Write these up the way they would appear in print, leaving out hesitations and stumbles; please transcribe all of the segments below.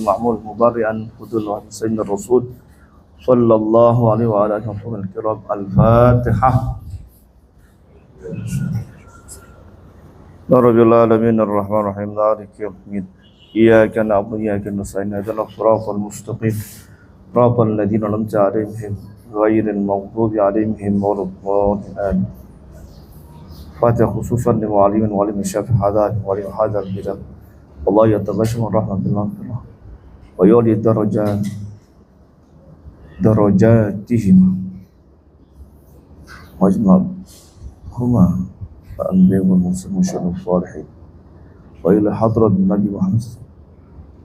المعمول مبرئا خذل سيدنا الرسول صلى الله عليه وعلى آله وصحبه الكرام. الفاتحة. رب العالمين الرحمن الرحيم مالك يوم الدين إياك نعبد وإياك نستعين اهدنا الصراط المستقيم صراط الذين أنعمت عليهم غير المغضوب عليهم ولا الضالين. فاتحة خصوصا لمعلم وعلم الشافعي هذا وعلم هذا الكتاب. الله يتغشم رحمة الله ويولي درجاتهم واجمعهما الأنبياء والمرسلين والشهداء الصالحين وإلى حضرة النبي محمد.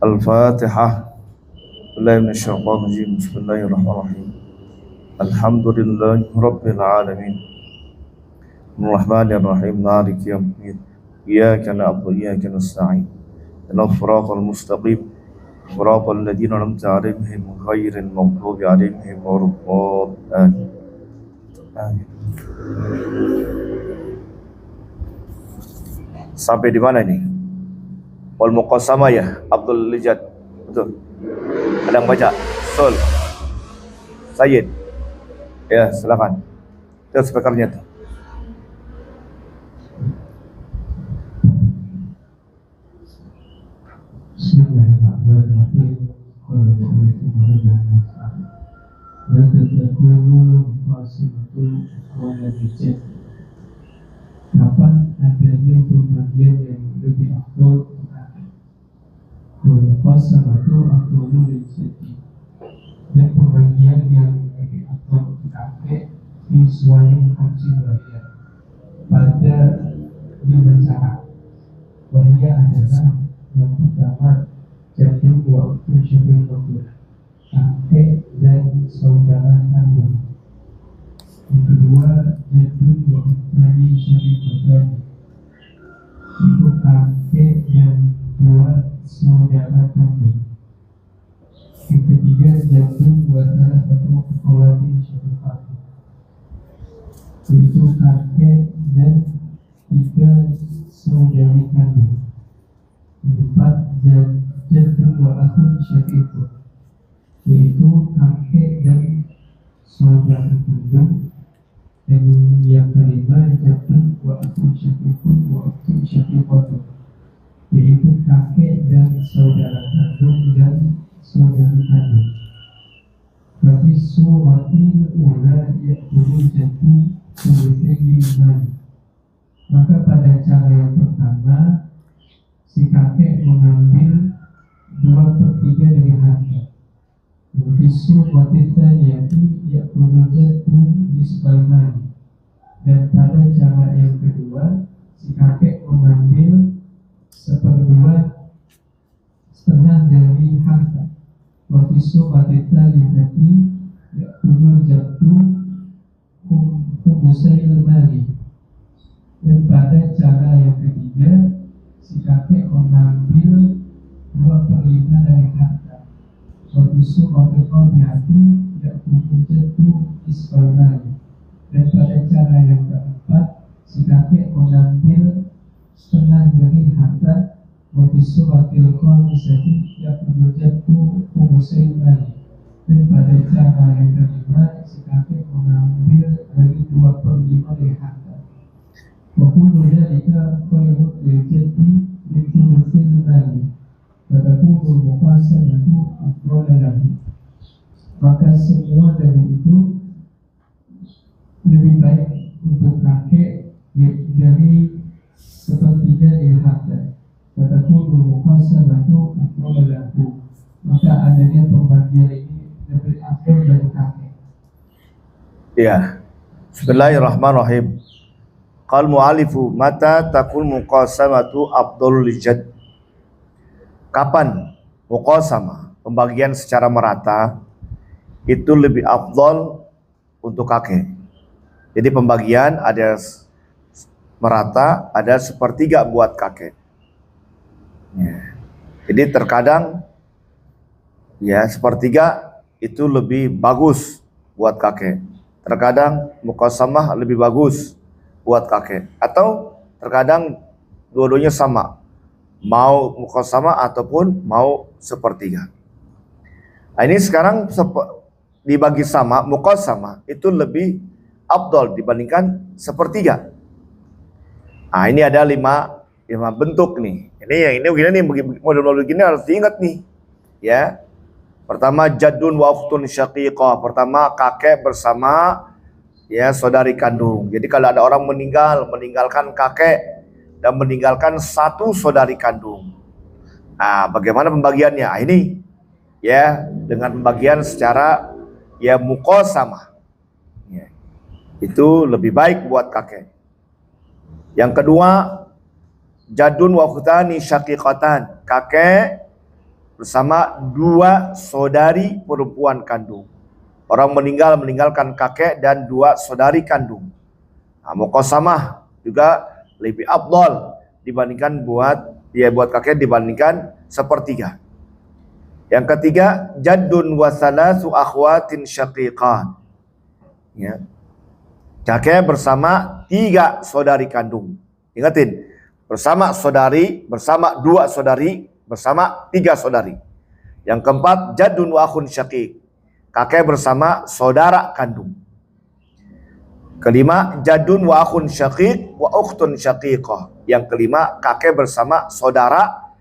الفاتحة. بالله من الشيطان الرجيم. بسم الله الرحمن الرحيم. الحمد لله رب العالمين الرحمن الرحيم مالك يوم الدين إياك نعبد وإياك نستعين اهدنا الصراط المستقيم صراط الذين أنعمت عليهم غير المغضوب عليهم ولا الضالين. آمين. Sampai di mana ini? Wal muqasamah ya, Abdul Lijat. Betul. Ada yang baca? Sol. Sayyid. Ya, silakan. Itu speakernya tuh. Bismillahirrahmanirrahim. Kapan adanya pembagian yang lebih afdol berpuasa atau afdolul lijati, dan pembagian yang lebih afdol kakek di suami haji raya pada 5 cara. Wahia adalah yang pertama jatuh waktu syukur waktu kakek dan saudara kandung. Yang kedua jatuh waktu syukur waktu itu kakek dan 2 saudara kandung. Yang ketiga jatuh salah satu waktu syukur waktu itu kakek dan 3 saudari kandung. Yang keempat jatuh waktu syukur yaitu kakek dan saudara kandung. Dan yang kelima jatuh waktu syukur yaitu kakek dan saudara kandung dan saudara kandung. Bagi suwatil ula yaitu jatuh selesai. Maka pada cara yang pertama si kakek mengambil 2/3 dari harta. Bisu watita yaitu jatuh disbaimani. Dan pada cara yang kedua si kakek mengambil 1/2 dari harta. Bisu watita yaitu jatuh kumusail mali. Dan pada cara yang ketiga si kakek mengambil 2/5 dari harta. Bisu watita yaitu jatuh disbaimani. Dan pada cara yang keempat si kakek mengambil 1/2 dari harta. Wabisu wakil komisati yakni jatuh kumusail mali. Dan pada cara yang kelima si kakek mengambil dari 2/5 dari harta. Wakulu dalika khairul lijati bitulusil mali. Fatakunu muqasamatu afdala lahu. Maka semua dari itu lebih baik untuk kakek dari 1/3 dari harta. Fatakunu muqasamatu afdala lahu. Maka adanya pembagian ini lebih afdal dari kakek. Ya. Bismillahirrahmanirrahim. Qal mu'alifu mata takul muqasamatu afdalul lijad. Kapan muqasamah, pembagian secara merata, itu lebih afdal untuk kakek. Jadi pembagian ada merata, ada 1/3 buat kakek. Ya. Jadi terkadang ya 1/3 itu lebih bagus buat kakek. Terkadang muqasamah lebih bagus buat kakek. Atau terkadang dua-duanya sama, mau muqasamah ataupun mau 1/3. Nah, ini sekarang dibagi sama, muqasamah itu lebih afdal dibandingkan sepertiga. Nah, ini ada lima bentuk nih. Ini begini nih, model-model begini harus diingat nih. Ya. Pertama jaddun wa ukhtun syaqiqah. Pertama kakek bersama ya saudari kandung. Jadi kalau ada orang meninggalkan kakek dan meninggalkan satu saudari kandung. Nah, bagaimana pembagiannya? Nah, ini ya dengan pembagian secara ya muqasamah. Ya. Itu lebih baik buat kakek. Yang kedua, jadun wa ukhtani syaqiqatan. Kakek bersama dua saudari perempuan kandung. Orang meninggalkan kakek dan dua saudari kandung. Nah, muqasamah juga lebih afdal dibandingkan buat kakek dibandingkan sepertiga. Yang ketiga, jaddun wa salasu akhwatin syaqiqan. Ya. Kakek bersama tiga saudari kandung. Ingatin, bersama dua saudari, bersama tiga saudari. Yang keempat, jaddun wa akhun syaqiq. Kakek bersama saudara kandung. Kelima, jaddun wa akhun syaqiq wa ukhtun syaqiqah. Yang kelima, kakek bersama saudara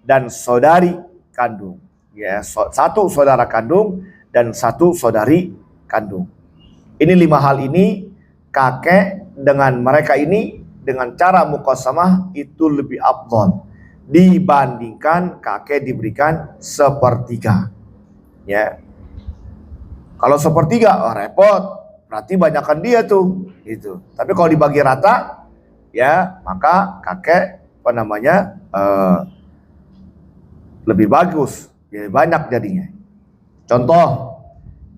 dan saudari kandung. Ya, satu saudara kandung dan satu saudari kandung. Ini lima hal ini kakek dengan mereka ini dengan cara muqasamah itu lebih afdal dibandingkan kakek diberikan sepertiga. Ya. Kalau sepertiga repot, berarti banyakkan dia tuh, gitu. Tapi kalau dibagi rata, ya maka kakek lebih bagus, lebih banyak jadinya. Contoh,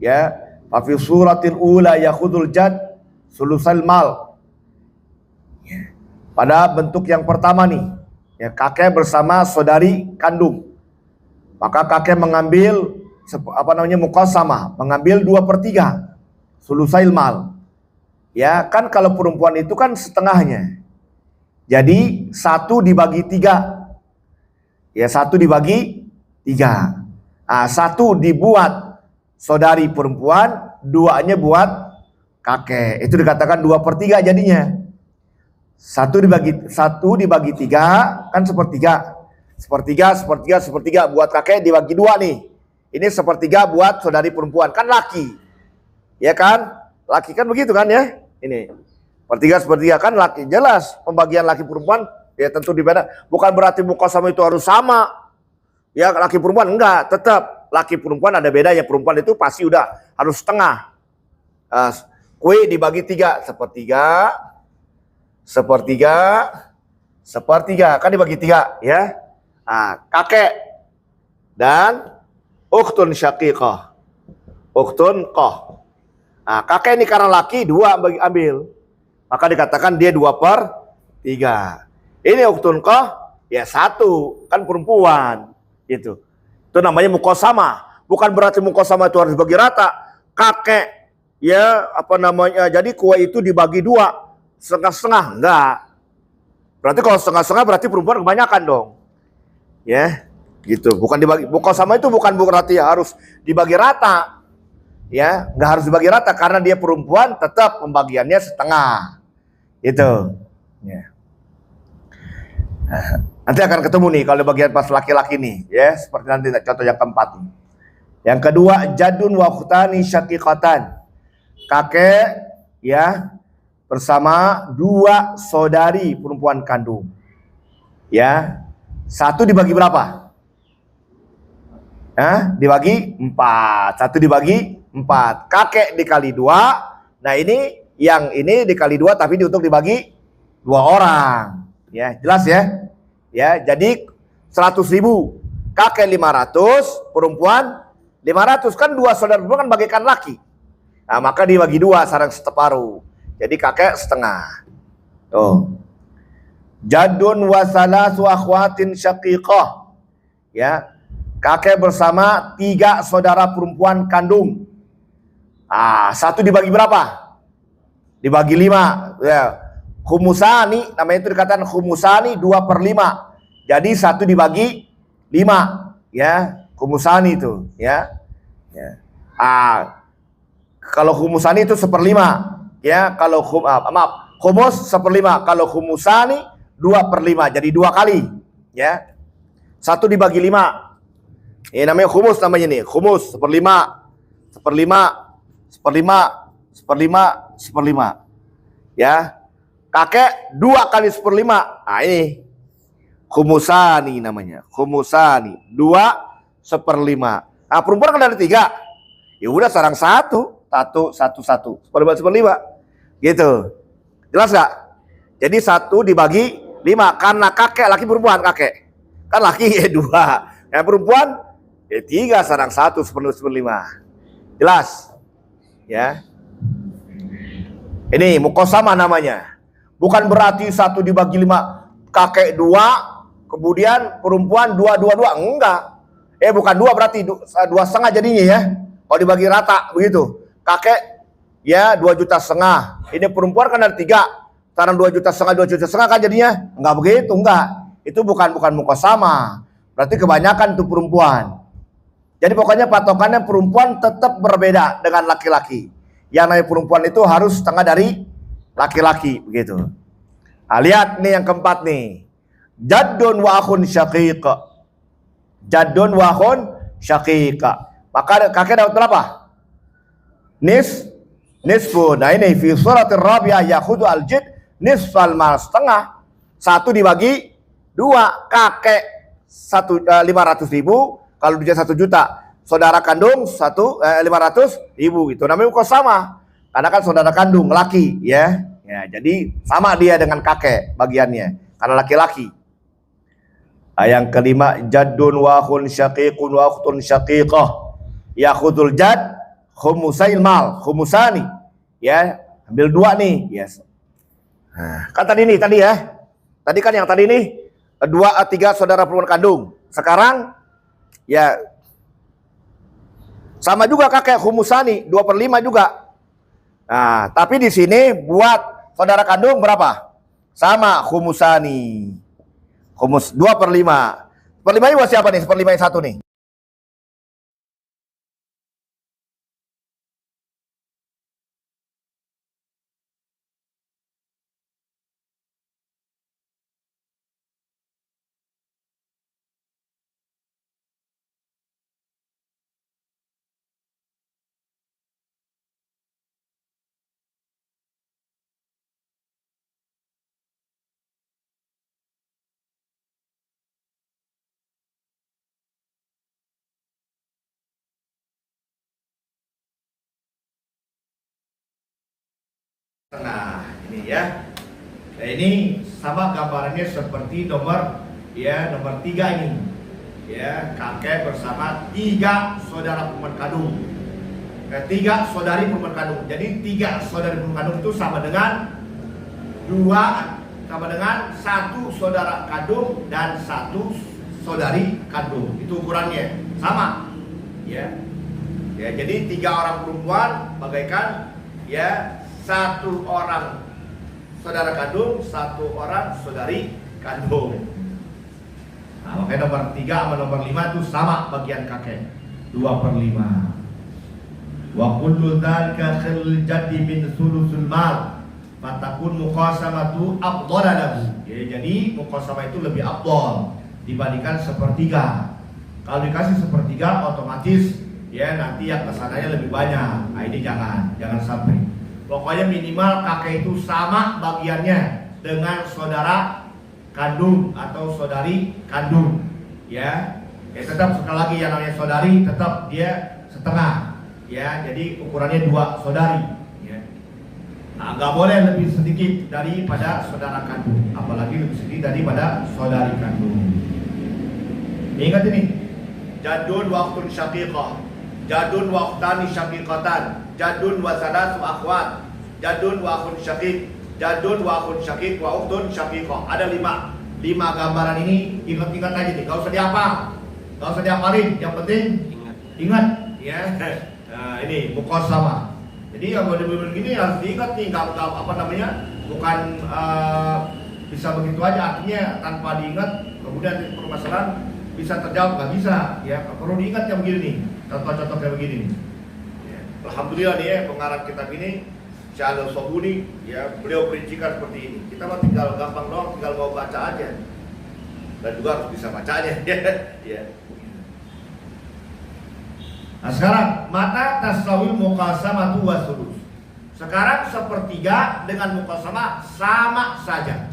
ya, fi suratil ula yakhudul jad sulusal mal. Ya. Pada bentuk yang pertama nih, ya kakek bersama saudari kandung, maka kakek mengambil muqasamah, mengambil 2/3 sulusail mal. Ya kan kalau perempuan itu kan setengahnya, jadi 1 dibagi 3. Ya 1 dibagi 3. Nah, 1 dibuat saudari perempuan, 2-nya buat kakek. Itu dikatakan 2/3 jadinya. 1 dibagi 3 kan sepertiga buat kakek dibagi 2 nih. Ini sepertiga buat saudari perempuan, kan laki. Ya kan? Laki kan begitu kan ya? Ini. Sepertiga kan laki. Jelas pembagian laki perempuan ya tentu dibeda. Bukan berarti muqasamah itu harus sama. Ya laki perempuan enggak, tetap laki perempuan ada beda ya. Perempuan itu pasti udah harus setengah. Kue dibagi 3, sepertiga kan dibagi 3 ya. Nah, kakek dan ukhtun syaqiqah. Nah, kakek ini karena laki 2 ambil. Maka dikatakan dia 2/3. Ini ukhtun qah ya 1 kan perempuan gitu. Itu namanya muqasamah. Bukan berarti muqasamah itu harus bagi rata. Kakek ya jadi kue itu dibagi 2, setengah-setengah enggak. Berarti kalau setengah-setengah berarti perempuan kebanyakan dong. Ya. Gitu, bukan dibagi. Muqasamah itu bukan berarti harus dibagi rata. Ya, nggak harus dibagi rata karena dia perempuan tetap pembagiannya setengah. Itu. Ya. Nanti akan ketemu nih kalau bagian pas laki-laki nih, ya, seperti nanti contoh yang keempat. Yang kedua, jadun wa ukhtani syaqiqatan. Kakek ya bersama 2 saudari perempuan kandung. Ya. 1 dibagi berapa? Dibagi 4. 1 dibagi 4. Kakek dikali 2. Nah ini yang ini dikali 2 tapi untuk dibagi 2 orang. Ya jelas ya. Ya jadi 100.000. Kakek 500, perempuan 500. Kan 2 saudara perempuan kan bagikan laki. Nah maka dibagi 2 sarang separuh. Jadi kakek setengah. Tuh. Jadun wa salasu akhwatin syaqiqah. Ya. Kakek bersama 3 saudara perempuan kandung. 1 dibagi berapa? Dibagi 5. Ya. Khumusani, namanya itu dikatakan khumusani 2/5. Jadi 1 dibagi 5. Ya, khumusani itu. Ya. Ya. Kalau humusani itu 1/5. Ya, kalau humus 1/5. Kalau humusani 2/5. Jadi 2 kali. Ya. 1 dibagi 5. Ini namanya humus namanya nih. Humus 1/5. 1/5. 1/5. 1/5. 1/5. Ya. Kakek 2 kali 1/5. Nah, ini humusani namanya. Humusani 2/1/5. Nah, perempuan kan ada 3. Ya udah sarang 1. 1, 1, 1. 1/5. Gitu. Jelas gak? Jadi 1 dibagi 5. Karena kakek, laki perempuan kakek. Kan laki ya 2. Yang perempuan ya 3 sarang 1, 1/5. Jelas? Ya. Ini muqasamah namanya. Bukan berarti 1 dibagi 5 kakek 2, kemudian perempuan 2, 2, 2. Enggak. Bukan 2 berarti 2,5 jadinya ya. Kalau dibagi rata begitu. Kakek ya 2,5 juta. Ini perempuan kan ada 3. Sekarang 2,5 juta, 2,5 juta kan jadinya. Enggak begitu, enggak. Itu bukan muqasamah. Berarti kebanyakan itu perempuan. Jadi pokoknya patokannya perempuan tetap berbeda dengan laki-laki. Yang namanya perempuan itu harus setengah dari laki-laki begitu. Nah, lihat nih yang keempat nih. Jaddun wa akhun syaqiq. Jaddun wa akhun syaqiq. Maka kakek dapat berapa? Nisfu. Nah ini fi suratir rabi'ah yakhudu al-jid nisfal mal, setengah. 1 dibagi 2. Kakek 500.000. Kalau dia 1 juta. Saudara kandung 500.000 gitu. Namanya muqasamah. Karena kan saudara kandung laki ya. Ya, jadi sama dia dengan kakek bagiannya karena laki-laki. Yang kelima, jaddun wa akhun syaqiqun wa ukhtun syaqiqah. Yakhudul jad khumusail mal, khumusani. Ya, ambil 2 nih. Yes. Nah, kan tadi ya. Tadi kan yang tadi nih 3 saudara perempuan kandung. Sekarang ya sama juga kakek khumusani 2/5 juga. Nah, tapi di sini buat saudara kandung berapa? Sama khumusani. Khumus 2/5. 1/5 ini buat siapa nih? 1/5 yang 1 nih. Nah, ini ya. Nah, ini sama gambarannya seperti nomor 3 ini. Ya, kakek bersama 3 saudara perempuan kandung. 3 saudari perempuan kandung. Jadi 3 saudari perempuan kandung itu sama dengan 1 saudara kandung dan 1 saudari kandung. Itu ukurannya sama. Ya. Ya, jadi 3 orang perempuan bagaikan ya 1 orang saudara kandung, 1 orang saudari kandung. Nah, makanya nomor 3 sama nomor 5 itu sama bagian kakek. 2/5. Wa kullu dzalika khil jaddi min sulusul mal. Fatakun muqasamatu afdhala lahu. Ya, jadi muqasamah itu lebih afdal dibandingkan 1/3. Kalau dikasih 1/3 otomatis ya nanti yang kesananya lebih banyak. Nah, ini jangan sampai. Pokoknya minimal kakek itu sama bagiannya dengan saudara kandung atau saudari kandung. Ya tetap sekali lagi yang namanya saudari tetap dia setengah. Ya, jadi ukurannya 2 saudari. Ya. Nah, nggak boleh lebih sedikit daripada saudara kandung, apalagi lebih sedikit daripada saudari kandung. Ingat ini, jadun waktun syaqiqah, jadun waktani syaqiqatan, jadun wa salasu akhwat, jadun wa akhun syaqiq, jadun wa akhun syaqiq wa ukhtun syaqiqah. Ada 5 gambaran ini, ingat-ingat aja nih, gak usah dihafal, gak usah dihafalin, yang penting ingat ya. Nah, ini muqasamah. Jadi yang benar-benar gini harus diingat nih, nggak bukan bisa begitu aja, artinya tanpa diingat kemudian permasalahan bisa terjawab, nggak bisa ya. Perlu diingat yang begini nih. Contoh-contoh kayak begini nih. Ya. Alhamdulillah nih ya, pengarang kitab ini Syahal Sobuni, ya, beliau perincikan seperti ini. Kita mah tinggal gampang doang, tinggal mau baca aja. Dan juga harus bisa bacanya. Ya. Nah sekarang mata tasawil muqasamatu wa sulus. Sekarang sepertiga dengan muqasamah sama saja.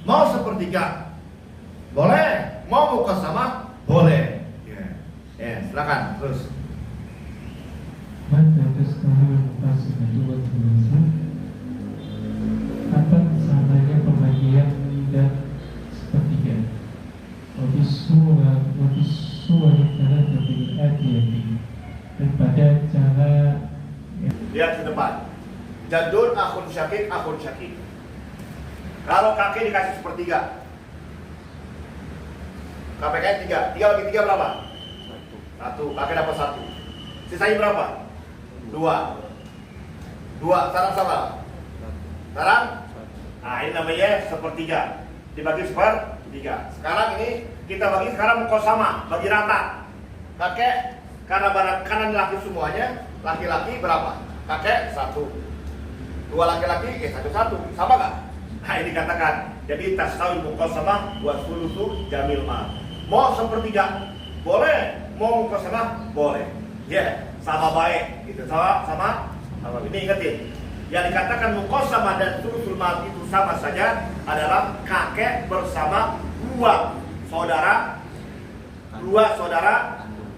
Mau sepertiga boleh, mau muqasamah boleh. Ya, silakan terus. Mata tasawil muqasamatu wa sulus. Apa samanya pembagian dan sepertiga? Wabisuwa karena terpilih hati-hati. Dan pada cara lihat ke depan. Jadun akhun syakik. Kalau kakek dikasih sepertiga, KPK 3 bagi 3 berapa? 1. Kakek dapat 1. Sisanya berapa? 2. Sekarang sama. Sekarang, nah ini namanya sepertiga. Dibagi sepertiga. Sekarang ini kita bagi sekarang muqasamah, bagi rata. Kakek karena barang kanan laki semuanya, laki-laki berapa? Kakek 1. 2 laki-laki, 1, sama nggak? Nah ini dikatakan, jadi tasawil muqasamah wa sulusu jamil ma. Mau sepertiga boleh, mau muqasamah boleh. Ya, sama baik, gitu. Sama. Ini ingetin. Yang dikatakan muqasamah dan sulusul ma itu sama saja adalah kakek bersama dua saudara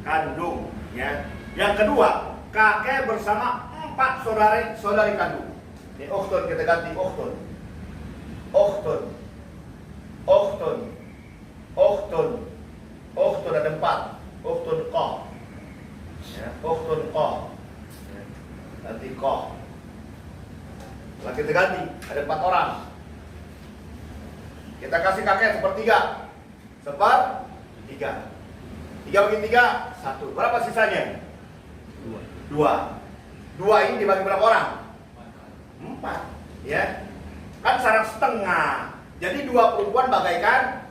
kandung. Ya. Yang kedua, kakek bersama 4 saudari kandung. Ini ukhtun, kita ganti ukhtun ada 4. Ukhtun qah. Ya, ukhtun qah. Ya. Nanti qah. Lalu kita ganti, ada 4 orang. Kita kasih kakek sepertiga. 3 bagi 3, 1. Berapa sisanya? 2 ini dibagi berapa orang? 4. Ya. Kan sekarang setengah. Jadi 2 perempuan bagaikan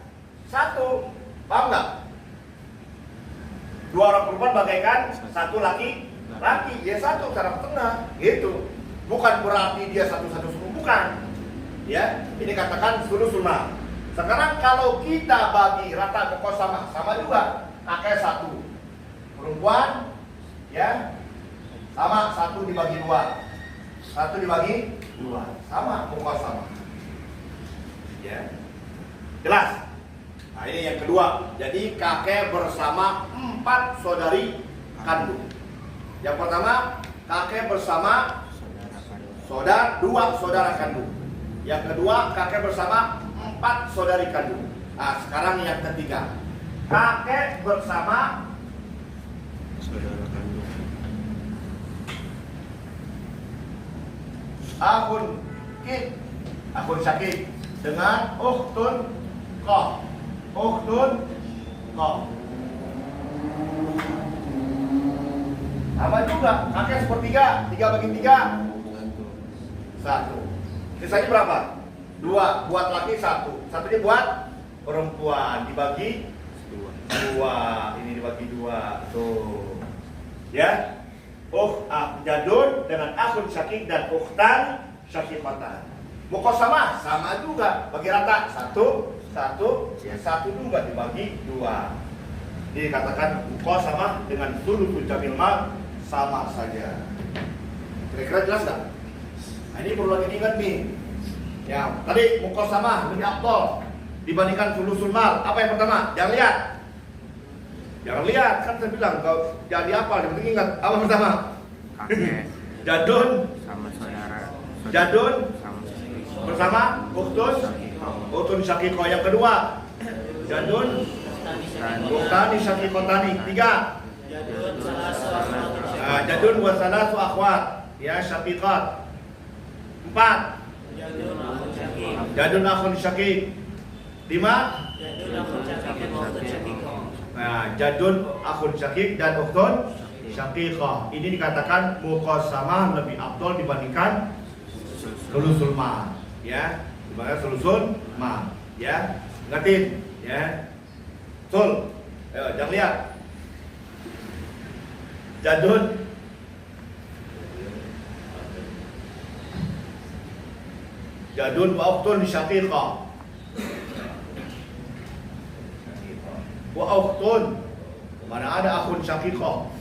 1. Paham nggak? 2 orang perempuan bagaikan 1 laki. Ya 1 sekarang setengah. Gitu. Bukan berarti dia 1 semua, bukan. Ya. Ini katakan sulusul ma. Sekarang kalau kita bagi rata muqasamah sama juga. Kakek 1. Perempuan ya sama 1 dibagi 2. 1 dibagi 2. Sama muqasamah. Ya. Jelas? Nah, ini yang kedua. Jadi kakek bersama 4 saudari kandung. Yang pertama, kakek bersama 2 saudara kandung. Yang kedua, kakek bersama 4 saudari kandung. Nah, sekarang yang ketiga. Kakek bersama saudara kandung. Akhun syakik dengan ukhtun qah. Sama juga, kakek sepertiga, 3 bagi 3, 1. Sisanya berapa? 2, buat laki 1. Satunya buat perempuan, dibagi 2. Ini dibagi 2. Tuh. Ya. Jadun dengan akhun syakik dan ukhtan syakikatan. Muqasamah sama juga, bagi rata 1, ya 1 juga dibagi 2. Jadi dikatakan muqasamah dengan sulusul jamil ma sama saja. Kira-kira jelas nggak? Nah, ini perlu lagi diingat nih. Ya, tadi muqasamah lebih afdal dibandingkan sulusul mal. Apa yang pertama? Jangan lihat, kan saya bilang kalau jadi apa, yang penting ingat apa pertama? Kakek Jadun sama saudara. Jadun Sama bersama uktun syakikoh. Yang kedua, jadun uktani syakikotani. 3, jadun wa salasu akhwat, ya syaqiqat. 4, jadun akhun syakik. 5, jadun akhun syakik dan ukhtun syaqiqah. Ini dikatakan muqasamah lebih afdal dibandingkan sulusul ma. Ya, dibandingkan sulusul ma. Ya, ngertiin? Ya. Sul. Ayo, jangan lihat. Jadun. Jadun wa ukhtun syaqiqah. Wa ukhtun. Mana ada akhun syaqiqah?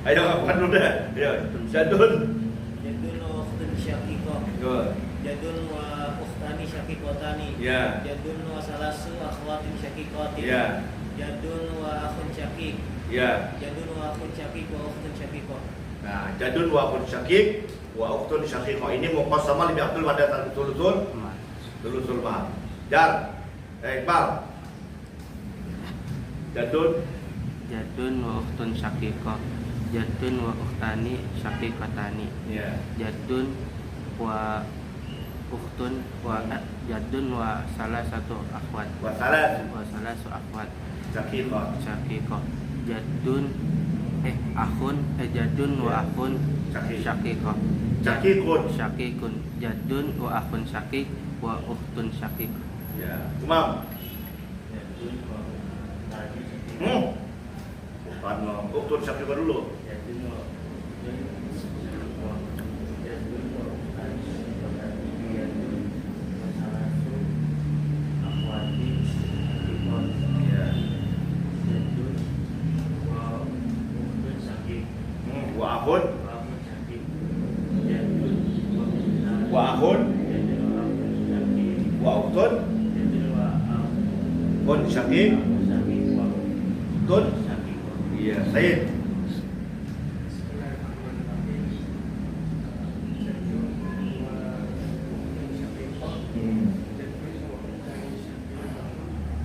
Ayo ngapain dulu deh. Ya, jadun. Jadun wa ukhtun syaqiqah. Good. Jadun wa ukhtani syaqiqatani. Ya. Jadun wa salasu akhwatin syaqiqatin. Ya. Jadun wa akhun syaqiq. Ya. Jadun wa akhun syaqiq wa ukhtun syaqiqah. Nah, jadun wa akhun syaqiq wa ukhtun syaqiqah. Ini muqasamah lebih abdul pada tulusul. Tulusul mahal. Jar. Iqbal. Jadun. Jadun wa ukhtun syaqiqah. Jadun wa ukhtani syaqiqatani. Ya. Jadun wa ukhtun wa jadun wa salah satu akhwat. Wa salat Wa salah satu akhwat syaqiqah. syaqiqah. Jadun akhun jadun wa akhun Syaqiq. syaqiqah. Syaqiqun. Syaqiqun. Jadun wa akhun syaqiq wa ukhtun syaqiq. Ya. Umam. Bukan ukhtun syaqiqah dulu. Ya. Wa akhun. Wa akhun. Wa ukhtun. Ukhtun syaqiq. Ukhtun. Iya, Said.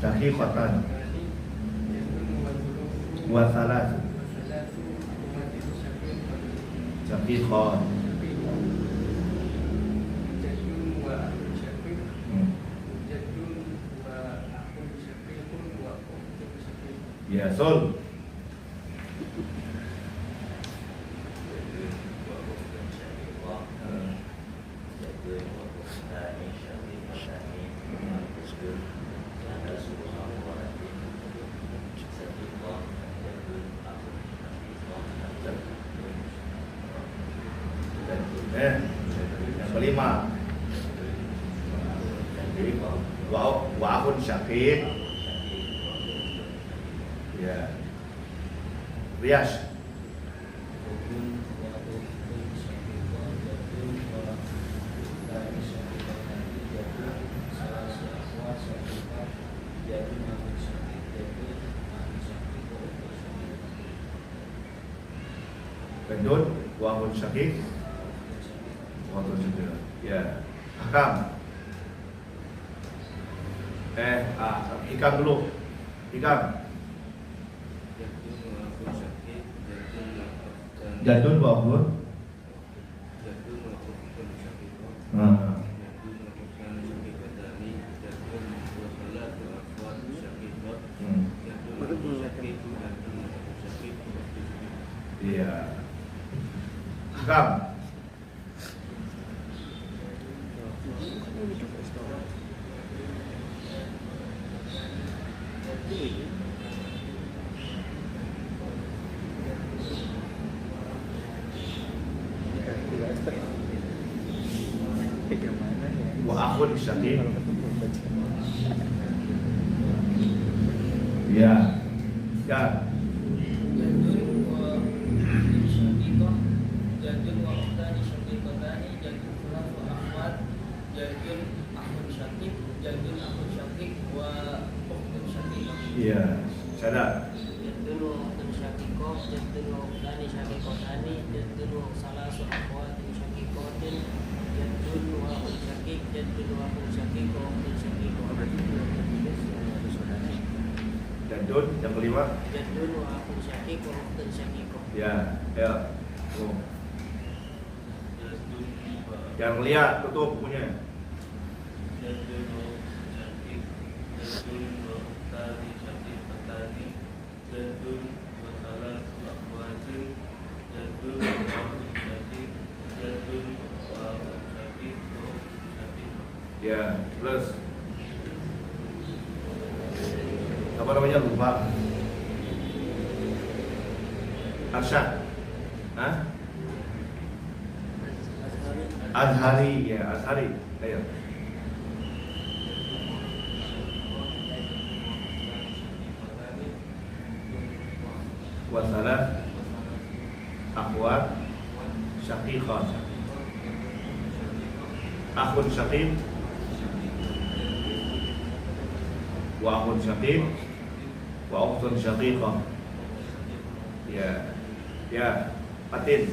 Syaqiqatan. Wa salas. Syaqiqan. Ya, Sul. Yang kelima. Wa akhun syaqiq. Ya. Riyash. Gendut, wa akhun syaqiq. Wa akhun syaqiq. Ya. Hakam. Hikam dulu. Hikam. Jadun wa akhun. Iya. Hakam. Wa akhun syaqiq. Ya. Ya. Jadun wa syaqiqah. Jadun wa ukhtani syaqiqatani. Jadun salasu akhwat. Jadun akhun syaqiq. Jadun akhun syaqiq wa ukhtun syaqiqah. Iya. Sadar. Jadun wa ukhtun syaqiqah. Jadun wa ukhtani syaqiqatani. Jadun wa salasu akhwatin syaqiqatin. Jadun wa akhun syaqiq. Jadun wa akhun syaqiq wa ukhtun syaqiqah. Jadun yang kelima. Jadun wa akhun syaqiq wa ukhtun syaqiqah. Ya. Ya. Tuh. Jangan lihat, tutup bukunya. Ya, plus apa namanya lupa. Arsyad. Hah? Azhari, ya Azhari. Ayo. Wasalah akhwat syaqiqah. Akhun syaqiq wa akhun syaqiq wa ukhtun syaqiqah. Ya, Fatin.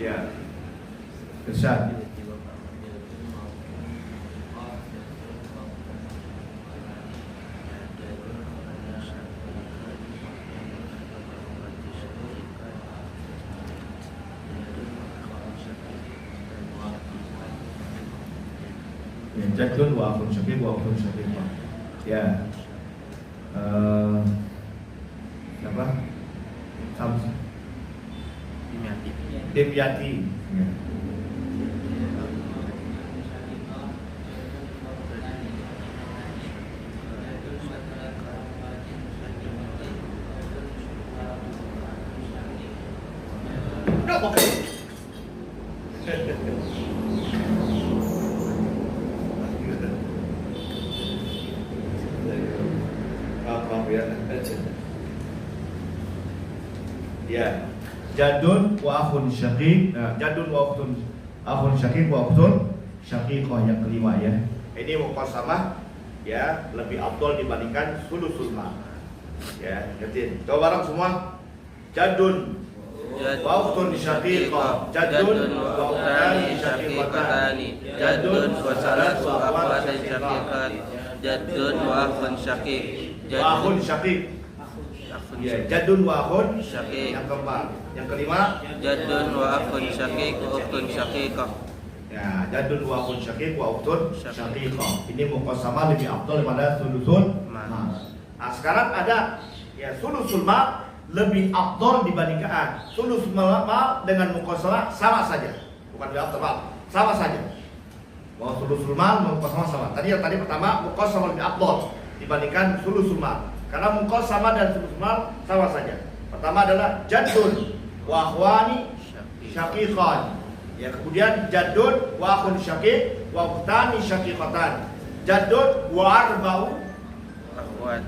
Ya, Irsyad. Ya, jadun wa akhun syaqiq wa ukhtun syaqiqah. Ya. Apa? Samsul Dimyati. Ya. Nggak pakai. Maaf ya. Ya. Jadun wa akhun syaqiq. Nah, jadun wa ukhtun akhun syaqiq wa ukhtun syaqiqah yang kelima ya. Ini muqasamah ya, lebih afdal dibandingkan sulusul mal. Ya, ngerti. Coba bareng semua. Jadun wa ukhtun syaqiqah. Jadun wa ukhtani syaqiqatani. Jadun wa salatu akhwatin syaqiqat. Jadun wa akhun syaqiq. Wa akhun syaqiq. Ya, jadun wa akhun syaqiq. Yang keempat. Yang kelima, jadun wa akhun syaqiq wa ukhtun syaqiqah. Ya, jadun wa akhun syaqiq wa ukhtun syaqiqah. Ini muqasamah lebih afdal daripada sulusul mal. Nah, sekarang ada ya sulusul mal lebih afdal dibandingkan sulusul mal dengan muqasamah sama saja. Bukan lebih afdal, sama saja. Bahwa sulusul mal muqasamah sama. Tadi yang pertama muqasamah lebih afdal dibandingkan sulusul mal. Karena muqasamah dan sulusul mal sama saja. Pertama adalah jadun wa akhwani syaqiqan. Ya, kemudian jadun wa akhun syaqiq wa ukhtani syaqiqatan. Jadun wa arba'u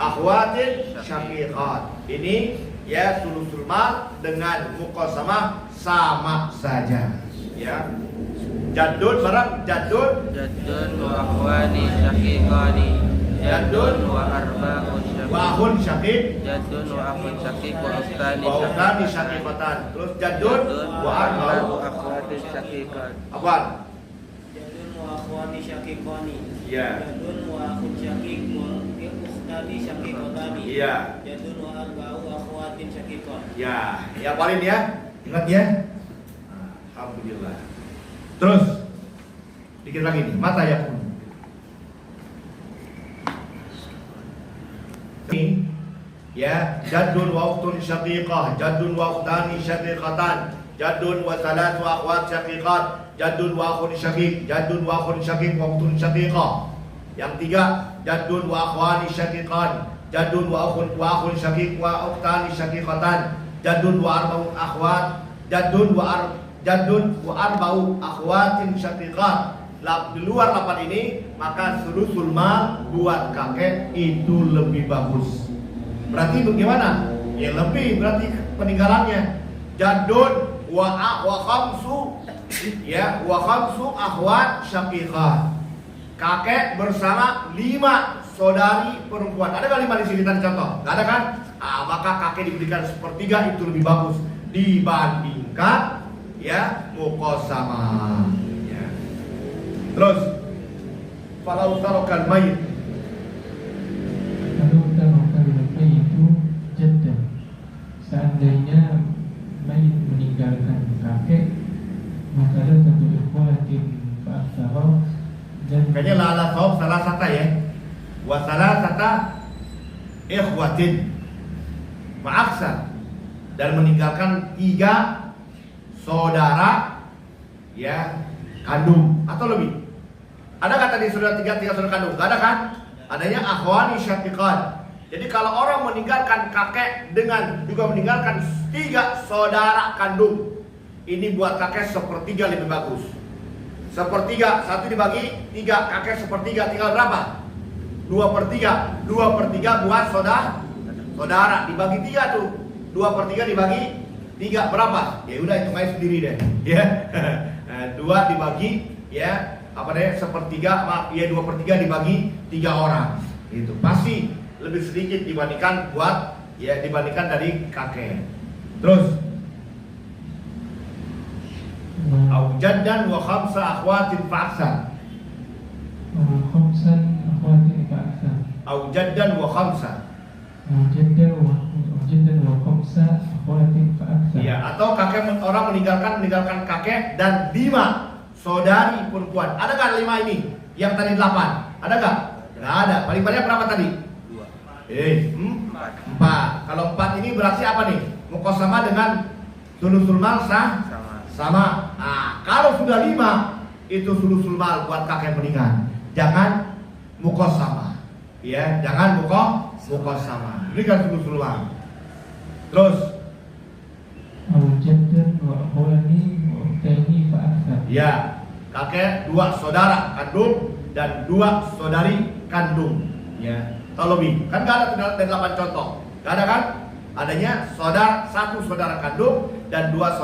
akhwatin syaqiqat. Ini ya sulusul mal dengan muqasamah sama saja. Ya. Jadun barang jadun wa akhwani syaqiqani. Jadun wa arba'u wa akhun syaqiq. Jadun wa akhun syaqiq wa ukhtani syaqiqatan. Terus jadun wa arba'u akhwatin syaqiqat. Apaan? Jadun wa akhwani syaqiqani. Ya. Jadun wa akhun syaqiq wa ukhtani syaqiqatani. Iya. Jadun wa arba'u akhwatin syaqiqat. Ya, ya paling ya. Ingat ya. Alhamdulillah. Terus dikit lagi nih, mata ya. Ya, jadun wa ukhtun syaqiqah, jadun wa ukhtani syaqiqatan, jadun wa salatu akhwat syaqiqat, jadun wa akhun syaqiq, jadun wa akhun syaqiq wa ukhtun syaqiqah. Yang tiga, jadun wa akhwani syaqiqan, jadun wa akhun syaqiq wa ukhtani syaqiqatan, jadun wa arba'u akhwat, jadun wa arba'u akhwatin syaqiqat. Di luar lapan ini, maka sulusul mal buat kakek itu lebih bagus. Berarti bagaimana? Ya lebih berarti peninggalannya. Jadun wa khamsu ya wa khamsu akhwat syaqiqah. Kakek bersama 5 saudari perempuan. Ada nggak 5 di sini tadi contoh? Nggak ada kan? Maka kakek diberikan sepertiga itu lebih bagus dibandingkan ya muqasamah. Ya. Terus falau tarokan mayit. Kalau tarokan mayit itu jaddah. Seandainya mayit meninggalkan kakek, maka ada satu ikhwatin fa'aksara dan Kayaknya la sawab salah sata ya. Wa salah sata ikhwatin. Ma'aksar. dan meninggalkan 3 saudara ya kandung atau lebih. Ada nggak tadi saudara tiga saudara kandung? Gak ada kan? Adanya akhwani syaqiqat. Jadi kalau orang meninggalkan kakek dengan juga meninggalkan 3 saudara kandung, ini buat kakek sepertiga lebih bagus. Sepertiga, 1 dibagi 3, kakek sepertiga, tinggal berapa? 2/3. 2/3 buat saudara dibagi 3 tuh. 2/3 dibagi 3 berapa? Ya udah hitung aja sendiri deh. Ya. 2 dibagi ya apa deh sepertiga, maaf ya 2/3 dibagi 3 orang. Itu pasti lebih sedikit dibandingkan dibandingkan dari kakek. Terus au jaddan wa 5 akhwatin fa'aksar. خمسا أخوات فأكثر. Au jaddan wa 5. جدا وخمسة أخوات فأكثر. Ya, atau orang meninggalkan kakek dan 5 saudari perempuan. Ada nggak 5 ini? Yang tadi 8. Ada nggak? Nggak ada. Paling banyak berapa tadi? 4. Kalau 4 ini berarti apa nih? Muqasamah dengan sulusul mal sama. Nah, kalau sudah 5 itu sulusul mal buat kakek meninggal. Jangan muqasamah. Ya, jangan muqasamah. Ini kan sulusul mal. Terus جدا وأخواني وأختين فأكثر. ya, kakek 2 saudara kandung dan 2 saudari kandung. Ya, atau lebih. Kan gak ada 8 contoh. Gak ada kan? Adanya 1 saudara kandung dan 2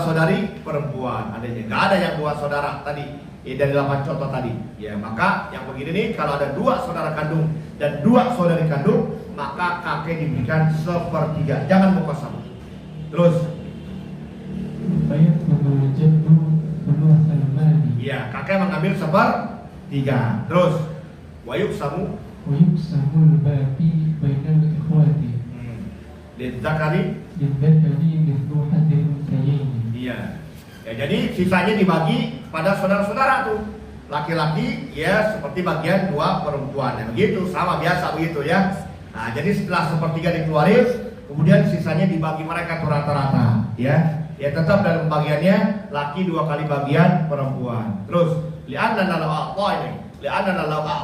saudari perempuan. Adanya. Gak ada yang 2 saudara tadi. Dari 8 contoh tadi. Ya, maka yang begini nih kalau ada 2 saudara kandung dan 2 saudari kandung, maka kakek diberikan 1/3. Jangan muqasamah. Terus فيأخذ الجد ثلث المال. ya, kakek mengambil 1/3. Terus wayuksamu ويقسم الباقي بين الإخوات lidzakari. للذكر مثل حظ الأنثيين. Iya. Ya, jadi sisanya dibagi pada saudara-saudara tuh. Laki-laki ya seperti bagian 2 perempuan. Ya, begitu, sama biasa begitu ya. Nah, jadi setelah 1/3 dikeluarin, kemudian sisanya dibagi mereka tuh rata-rata, ya. Ya tetap dalam pembagiannya laki 2 kali bagian perempuan. Terus li'annana law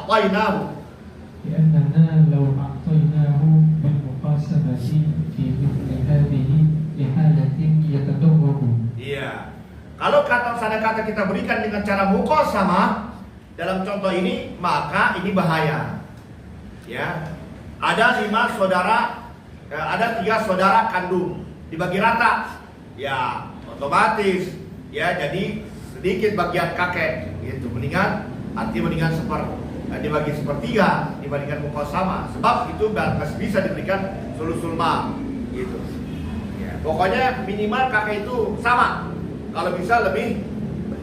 a'tainahu. لأننا لو أعطيناه بالمقاسمة في مثل هذه لحالة يتدرج. Iya. Kalau kata kita berikan dengan cara muqasamah dalam contoh ini, maka ini bahaya. Ya. Ada 5 saudara, ada 3 saudara kandung, dibagi rata. Ya, otomatis ya jadi sedikit bagian kakek gitu. Mendingan dibagi 1/3 dibandingkan muqasamah. Sebab itu masih bisa diberikan sulusul mal gitu. Ya, pokoknya minimal kakek itu sama. Kalau bisa lebih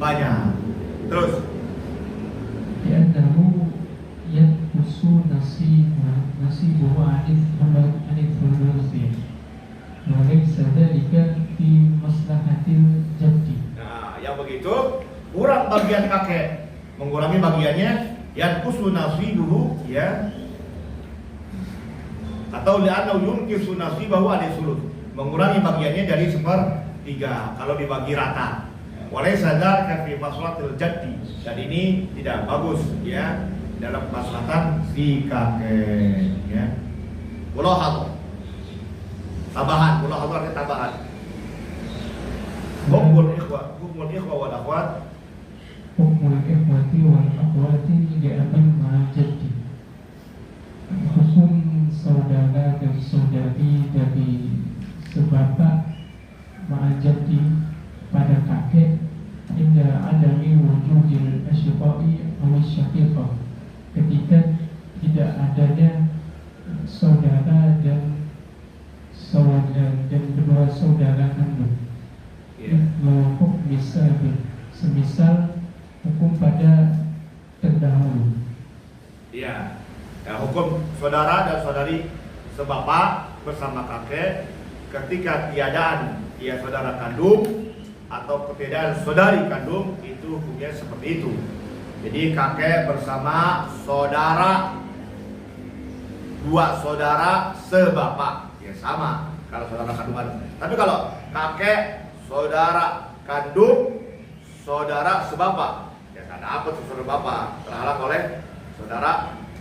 banyak. Terus لأنه ينقص نصيبه عن الثلث وليس ذلك في مصلحة الجد. nah, yang begitu kurang bagian kakek, mengurangi bagiannya yanqusu nasibuhu ya. Atau li'annahu yunqisu nasibahu an sulus, mengurangi bagiannya dari 1/3 kalau dibagi rata. Walaysa dzalika fi maslahatil jaddi, dan ini tidak bagus ya dalam kemaslahatan si kakek ya. Mulahadhah. Tambahan, mulahadhah artinya tambahan. Hukumul ikhwah wal akhwat. حكم الإخوة والأخوات لأب مع الجد. Hukum saudara dan saudari dari sebapak ma'ajati pada kakek hingga adami wujudil asyiqai awis syaqiqah, ketika tidak adanya saudara dan kedua saudara kandung. Hukum semisal hukum pada terdahulu. Iya. Ya, hukum saudara dan saudari sebapak bersama kakek ketika tiadaan saudara kandung atau ketiadaan saudari kandung, itu hukumnya seperti itu. Jadi kakek bersama saudara, 2 saudara sebapak. ya sama kalau saudara kandungan. Tapi kalau kakek, saudara kandung, saudara sebapa, ya nggak dapat saudara bapak, terhalang oleh saudara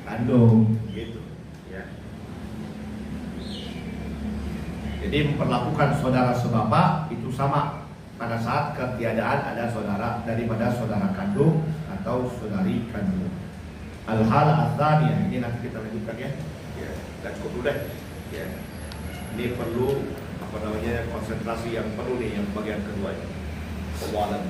kandung, gitu. Ya. Jadi memperlakukan saudara sebapa itu sama pada saat ketiadaan ada saudara daripada saudara kandung atau saudari kandung. Al-hal ats-tsaniyah, ini nanti kita lanjutkan ya. Ya, dan cukup dulu deh. Ya. Ini perlu konsentrasi yang perlu nih yang bagian kedua. Allah a'lam.